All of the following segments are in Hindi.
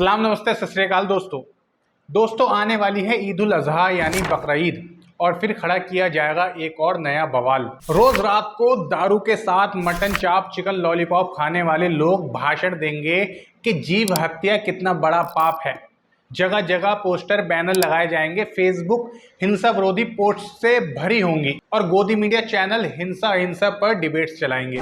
सलाम, नमस्ते, सत श्री अकाल दोस्तों आने वाली है ईद उल अजहा यानी बकरा ईद और फिर खड़ा किया जाएगा एक और नया बवाल। रोज रात को दारू के साथ मटन चाप चिकन लॉलीपॉप खाने वाले लोग भाषण देंगे कि जीव हत्या कितना बड़ा पाप है। जगह जगह पोस्टर बैनर लगाए जाएंगे, फेसबुक हिंसा विरोधी पोस्ट से भरी होंगी और गोदी मीडिया चैनल हिंसा अहिंसा पर डिबेट्स चलाएंगे।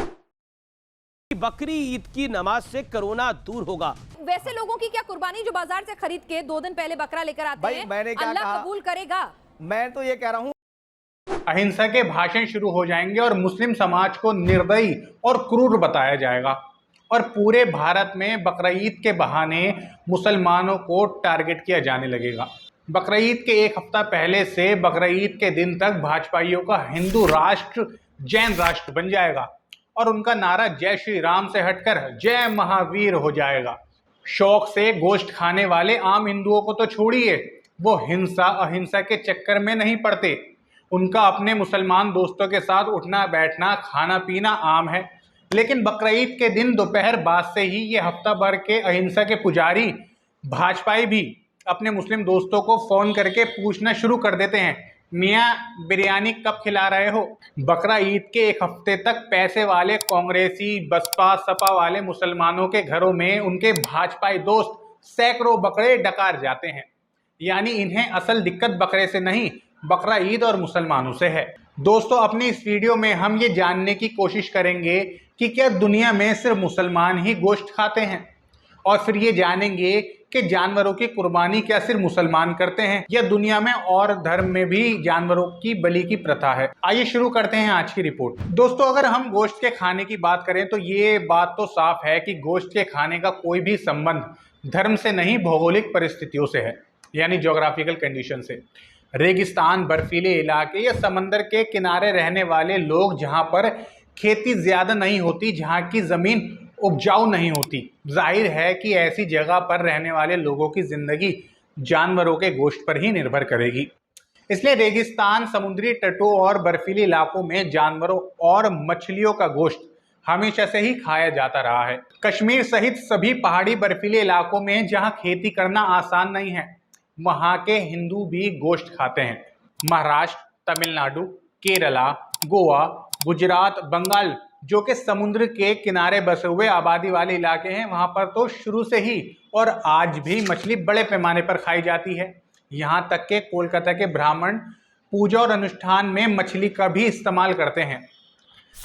बकरी ईद की नमाज से कोरोना दूर होगा। वैसे लोगों की क्या कुर्बानी जो बाजार से खरीद के 2 दिन पहले बकरा लेकर आते हैं, मैंने क्या अल्लाह कहा? कबूल करेगा। मैं तो ये कह रहा हूँ अहिंसा के भाषण शुरू हो जाएंगे और मुस्लिम समाज को निर्दयी और क्रूर बताया जाएगा और पूरे भारत में बकरा ईद के बहाने मुसलमानों को टारगेट किया जाने लगेगा। बकरा ईद के एक हफ्ता पहले से बकरा ईद के दिन तक भाजपाइयों का हिंदू राष्ट्र जैन राष्ट्र बन जाएगा और उनका नारा जय श्री राम से हटकर जय महावीर हो जाएगा। शौक से गोश्त खाने वाले आम हिंदुओं को तो छोड़िए, वो हिंसा अहिंसा के चक्कर में नहीं पड़ते। उनका अपने मुसलमान दोस्तों के साथ उठना बैठना खाना पीना आम है, लेकिन बकरा ईद के दिन दोपहर बाद से ही ये हफ्ता भर के अहिंसा के पुजारी भाजपाई भी अपने मुस्लिम दोस्तों को फोन करके पूछना शुरू कर देते हैं, मियाँ बिरयानी कब खिला रहे हो। बकरा ईद के एक हफ्ते तक पैसे वाले कांग्रेसी बसपा सपा वाले मुसलमानों के घरों में उनके भाजपाई दोस्त सैकड़ों बकरे डकार जाते हैं। यानी इन्हें असल दिक्कत बकरे से नहीं, बकरा ईद और मुसलमानों से है। दोस्तों, अपनी इस वीडियो में हम ये जानने की कोशिश करेंगे कि क्या दुनिया में सिर्फ मुसलमान ही गोश्त खाते हैं, और फिर ये जानेंगे कि जानवरों की कुर्बानी क्या सिर्फ मुसलमान करते हैं या दुनिया में और धर्म में भी जानवरों की बलि की प्रथा है। आइए शुरू करते हैं आज की रिपोर्ट। दोस्तों, अगर हम गोश्त के खाने की बात करें तो ये बात तो साफ है कि गोश्त के खाने का कोई भी संबंध धर्म से नहीं, भौगोलिक परिस्थितियों से है, यानी ज्योग्राफिकल कंडीशन से। रेगिस्तान, बर्फीले इलाके या समंदर के किनारे रहने वाले लोग जहाँ पर खेती ज्यादा नहीं होती, जहाँ की जमीन उपजाऊ नहीं होती, जाहिर है कि ऐसी जगह पर रहने वाले लोगों की जिंदगी जानवरों के गोश्त पर ही निर्भर करेगी। इसलिए रेगिस्तान, समुद्री तटों और बर्फीले इलाकों में जानवरों और मछलियों का गोश्त हमेशा से ही खाया जाता रहा है। कश्मीर सहित सभी पहाड़ी बर्फीले इलाकों में जहां खेती करना आसान नहीं है, वहां के हिंदू भी गोश्त खाते हैं। महाराष्ट्र, तमिलनाडु, केरला, गोवा, गुजरात, बंगाल जो कि समुद्र के किनारे बसे हुए आबादी वाले इलाके हैं, वहां पर तो शुरू से ही और आज भी मछली बड़े पैमाने पर खाई जाती है। यहाँ तक के कोलकाता के ब्राह्मण पूजा और अनुष्ठान में मछली का भी इस्तेमाल करते हैं।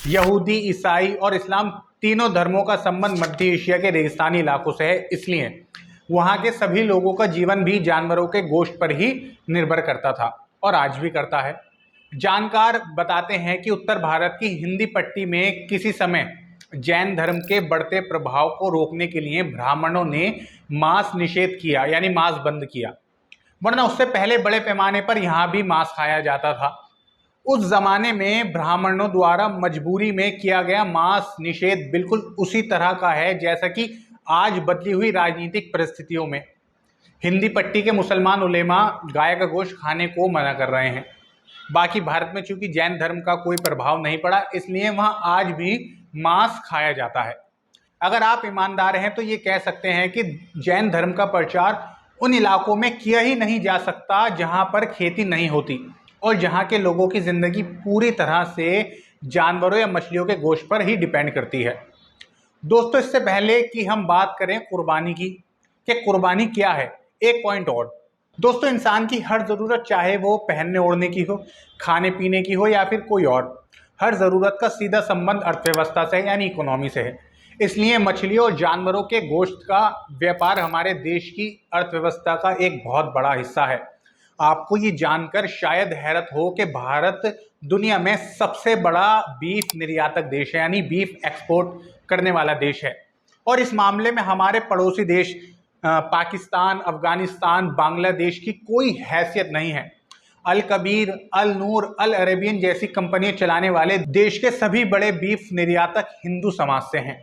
यहूदी, ईसाई और इस्लाम तीनों धर्मों का संबंध मध्य एशिया के रेगिस्तानी इलाकों से है, इसलिए वहाँ के सभी लोगों का जीवन भी जानवरों के गोश्त पर ही निर्भर करता था और आज भी करता है। जानकार बताते हैं कि उत्तर भारत की हिंदी पट्टी में किसी समय जैन धर्म के बढ़ते प्रभाव को रोकने के लिए ब्राह्मणों ने मांस निषेध किया, यानी मांस बंद किया, वरना उससे पहले बड़े पैमाने पर यहाँ भी मांस खाया जाता था। उस जमाने में ब्राह्मणों द्वारा मजबूरी में किया गया मांस निषेध बिल्कुल उसी तरह का है जैसा कि आज बदली हुई राजनीतिक परिस्थितियों में हिंदी पट्टी के मुसलमान उलेमा गाय का गोश्त खाने को मना कर रहे हैं। बाकी भारत में चूंकि जैन धर्म का कोई प्रभाव नहीं पड़ा, इसलिए वहां आज भी मांस खाया जाता है। अगर आप ईमानदार हैं तो ये कह सकते हैं कि जैन धर्म का प्रचार उन इलाकों में किया ही नहीं जा सकता जहां पर खेती नहीं होती और जहां के लोगों की जिंदगी पूरी तरह से जानवरों या मछलियों के गोश्त पर ही डिपेंड करती है। दोस्तों, इससे पहले कि हम बात करें कुर्बानी की कि कुर्बानी क्या है, एक पॉइंट और। दोस्तों, इंसान की हर ज़रूरत, चाहे वो पहनने ओढ़ने की हो, खाने पीने की हो या फिर कोई और, हर ज़रूरत का सीधा संबंध अर्थव्यवस्था से है, यानी इकोनॉमी से है। इसलिए मछलियों और जानवरों के गोश्त का व्यापार हमारे देश की अर्थव्यवस्था का एक बहुत बड़ा हिस्सा है। आपको ये जानकर शायद हैरत हो कि भारत दुनिया में सबसे बड़ा बीफ निर्यातक देश है, यानी बीफ एक्सपोर्ट करने वाला देश है। और इस मामले में हमारे पड़ोसी देश पाकिस्तान, अफगानिस्तान, बांग्लादेश की कोई हैसियत नहीं है। अल कबीर, अल नूर, अल अरेबियन जैसी कंपनियां चलाने वाले देश के सभी बड़े बीफ निर्यातक हिंदू समाज से हैं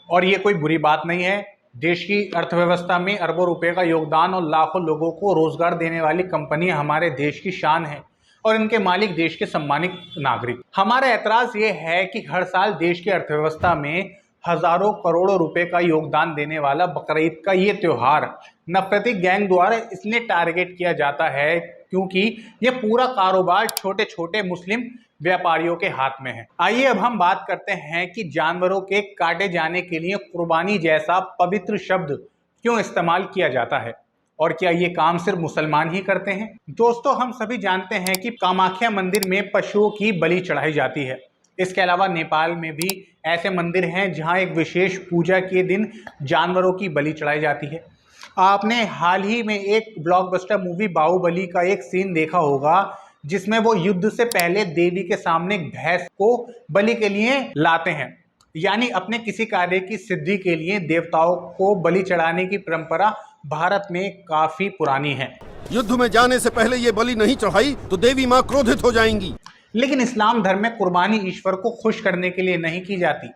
और ये कोई बुरी बात नहीं है। देश की अर्थव्यवस्था में अरबों रुपए का योगदान और लाखों लोगों को रोजगार देने वाली कंपनियां हमारे देश की शान है और इनके मालिक देश के सम्मानित नागरिक। हमारा ऐतराज ये है कि हर साल देश की अर्थव्यवस्था में हजारों करोड़ों रुपए का योगदान देने वाला बकरीद का ये त्योहार नफरती गैंग द्वारा इसलिए टारगेट किया जाता है क्योंकि ये पूरा कारोबार छोटे छोटे मुस्लिम व्यापारियों के हाथ में है। आइए अब हम बात करते हैं कि जानवरों के काटे जाने के लिए कुर्बानी जैसा पवित्र शब्द क्यों इस्तेमाल किया जाता है और क्या ये काम सिर्फ मुसलमान ही करते हैं। दोस्तों, हम सभी जानते हैं कि कामाख्या मंदिर में पशुओं की बलि चढ़ाई जाती है। इसके अलावा नेपाल में भी ऐसे मंदिर हैं जहां एक विशेष पूजा के दिन जानवरों की बलि चढ़ाई जाती है। आपने हाल ही में एक ब्लॉकबस्टर मूवी बाहुबली का एक सीन देखा होगा जिसमें वो युद्ध से पहले देवी के सामने एक भैंस को बलि के लिए लाते हैं। यानी अपने किसी कार्य की सिद्धि के लिए देवताओं को बलि चढ़ाने की परंपरा भारत में काफी पुरानी है। युद्ध में जाने से पहले ये बलि नहीं चढ़ाई तो देवी माँ क्रोधित हो जाएंगी। लेकिन इस्लाम धर्म में कुर्बानी ईश्वर को खुश करने के लिए नहीं की जाती।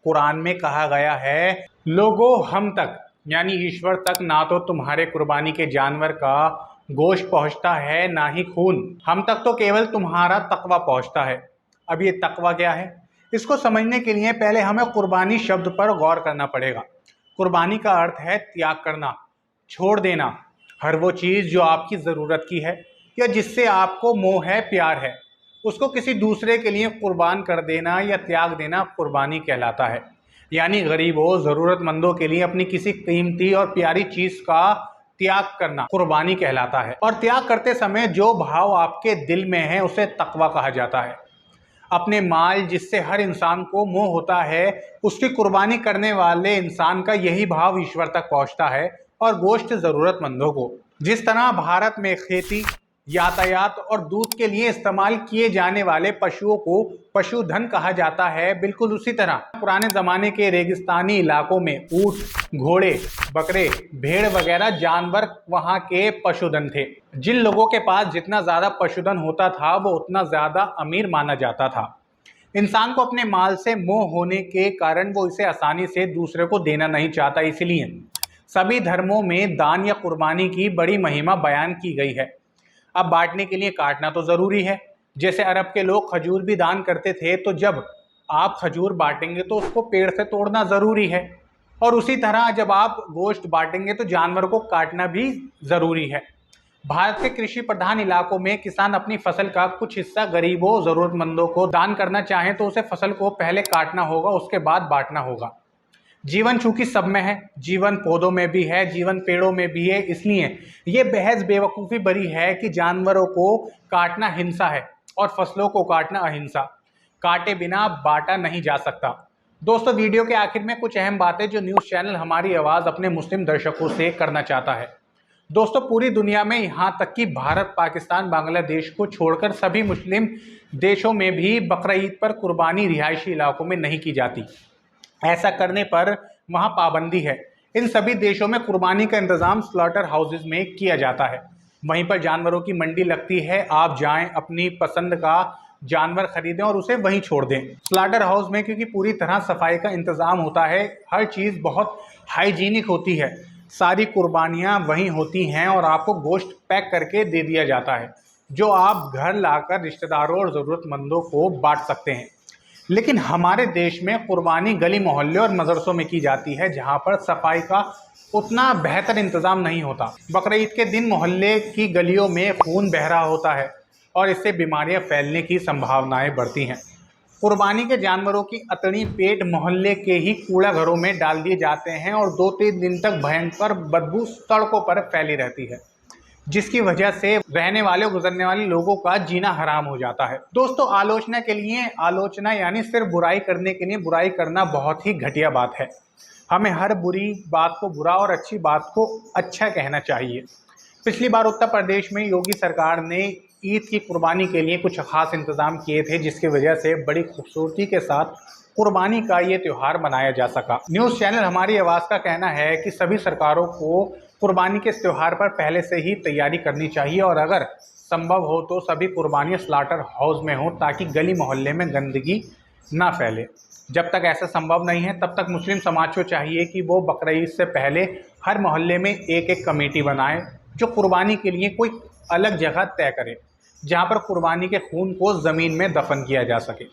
कुरान में कहा गया है, लोगों हम तक यानी ईश्वर तक ना तो तुम्हारे कुर्बानी के जानवर का गोश्त पहुंचता है ना ही खून, हम तक तो केवल तुम्हारा तकवा पहुंचता है। अब ये तकवा क्या है, इसको समझने के लिए पहले हमें कुर्बानी शब्द पर गौर करना पड़ेगा। कुर्बानी का अर्थ है त्याग करना, छोड़ देना हर वो चीज़ जो आपकी ज़रूरत की है या जिससे आपको मोह है, प्यार है, उसको किसी दूसरे के लिए कुर्बान कर देना या त्याग देना कुर्बानी कहलाता है। यानी गरीबों, ज़रूरतमंदों के लिए अपनी किसी कीमती और प्यारी चीज़ का त्याग करना कुर्बानी कहलाता है। और त्याग करते समय जो भाव आपके दिल में है उसे तकवा कहा जाता है। अपने माल जिससे हर इंसान को मोह होता है, उसकी कुर्बानी करने वाले इंसान का यही भाव ईश्वर तक पहुंचता है और गोश्त ज़रूरतमंदों को। जिस तरह भारत में खेती, यातायात और दूध के लिए इस्तेमाल किए जाने वाले पशुओं को पशुधन कहा जाता है, बिल्कुल उसी तरह पुराने ज़माने के रेगिस्तानी इलाकों में ऊँट, घोड़े, बकरे, भेड़ वगैरह जानवर वहाँ के पशुधन थे। जिन लोगों के पास जितना ज़्यादा पशुधन होता था वो उतना ज़्यादा अमीर माना जाता था। इंसान को अपने माल से मोह होने के कारण वो इसे आसानी से दूसरे को देना नहीं चाहता। इसलिए सभी धर्मों में दान या कुर्बानी की बड़ी महिमा बयान की गई है। अब बांटने के लिए काटना तो ज़रूरी है। जैसे अरब के लोग खजूर भी दान करते थे, तो जब आप खजूर बांटेंगे तो उसको पेड़ से तोड़ना ज़रूरी है। और उसी तरह जब आप गोश्त बांटेंगे तो जानवर को काटना भी ज़रूरी है। भारत के कृषि प्रधान इलाकों में किसान अपनी फसल का कुछ हिस्सा गरीबों, ज़रूरतमंदों को दान करना चाहें तो उसे फसल को पहले काटना होगा, उसके बाद बांटना होगा। जीवन चूंकि सब में है, जीवन पौधों में भी है, जीवन पेड़ों में भी है, इसलिए ये बहस बेवकूफ़ी भरी है कि जानवरों को काटना हिंसा है और फसलों को काटना अहिंसा। काटे बिना बांटा नहीं जा सकता। दोस्तों, वीडियो के आखिर में कुछ अहम बातें जो न्यूज़ चैनल हमारी आवाज़ अपने मुस्लिम दर्शकों से करना चाहता है। दोस्तों, पूरी दुनिया में यहाँ तक कि भारत, पाकिस्तान, बांग्लादेश को छोड़कर सभी मुस्लिम देशों में भी बकरीद पर कुर्बानी रिहायशी इलाकों में नहीं की जाती। ऐसा करने पर वहाँ पाबंदी है। इन सभी देशों में कुर्बानी का इंतज़ाम स्लॉटर हाउसेज में किया जाता है। वहीं पर जानवरों की मंडी लगती है। आप जाएं, अपनी पसंद का जानवर खरीदें और उसे वहीं छोड़ दें। स्लॉटर हाउस में क्योंकि पूरी तरह सफाई का इंतज़ाम होता है, हर चीज़ बहुत हाइजीनिक होती है। सारी कुर्बानियाँ वहीं होती हैं और आपको गोश्त पैक करके दे दिया जाता है, जो आप घर लाकर रिश्तेदारों और ज़रूरतमंदों को बांट सकते हैं। लेकिन हमारे देश में कुर्बानी गली मोहल्ले और मदरसों में की जाती है, जहां पर सफाई का उतना बेहतर इंतज़ाम नहीं होता। बकरीद के दिन मोहल्ले की गलियों में खून बह रहा होता है और इससे बीमारियां फैलने की संभावनाएं बढ़ती हैं। कुर्बानी के जानवरों की अतड़ी पेट मोहल्ले के ही कूड़ा घरों में डाल दिए जाते हैं और 2-3 दिन तक भयंकर बदबू सड़कों पर फैली रहती है, जिसकी वजह से रहने वाले गुजरने वाले लोगों का जीना हराम हो जाता है। दोस्तों, आलोचना के लिए आलोचना यानी सिर्फ बुराई करने के लिए बुराई करना बहुत ही घटिया बात है। हमें हर बुरी बात को बुरा और अच्छी बात को अच्छा कहना चाहिए। पिछली बार उत्तर प्रदेश में योगी सरकार ने ईद की कुर्बानी के लिए कुछ खास इंतजाम किए थे, जिसकी वजह से बड़ी खूबसूरती के साथ कुर्बानी का ये त्यौहार मनाया जा सका। न्यूज़ चैनल हमारी आवाज़ का कहना है कि सभी सरकारों को कुर्बानी के इस त्यौहार पर पहले से ही तैयारी करनी चाहिए और अगर संभव हो तो सभी कुर्बानियाँ स्लॉटर हाउस में हों, ताकि गली मोहल्ले में गंदगी ना फैले। जब तक ऐसा संभव नहीं है तब तक मुस्लिम समाज को चाहिए कि वो बकरीद से पहले हर मोहल्ले में एक कमेटी बनाए जो कुर्बानी के लिए कोई अलग जगह तय करे, जहाँ पर कुर्बानी के खून को ज़मीन में दफन किया जा सके।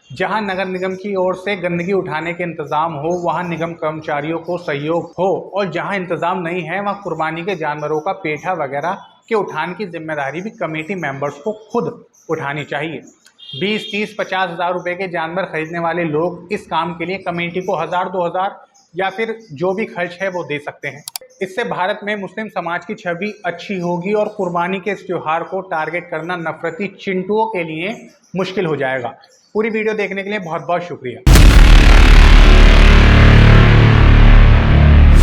जहां नगर निगम की ओर से गंदगी उठाने के इंतजाम हो वहां निगम कर्मचारियों को सहयोग हो, और जहां इंतजाम नहीं है वहां कुर्बानी के जानवरों का पेठा वगैरह के उठान की जिम्मेदारी भी कमेटी मेंबर्स को खुद उठानी चाहिए। 20, 30, 50 हज़ार रुपए के जानवर खरीदने वाले लोग इस काम के लिए कमेटी को 1000, 2000 या फिर जो भी खर्च है वो दे सकते हैं। इससे भारत में मुस्लिम समाज की छवि अच्छी होगी और कुर्बानी के इस त्योहार को टारगेट करना नफरती चिंटुओं के लिए मुश्किल हो जाएगा। पूरी वीडियो देखने के लिए बहुत बहुत शुक्रिया।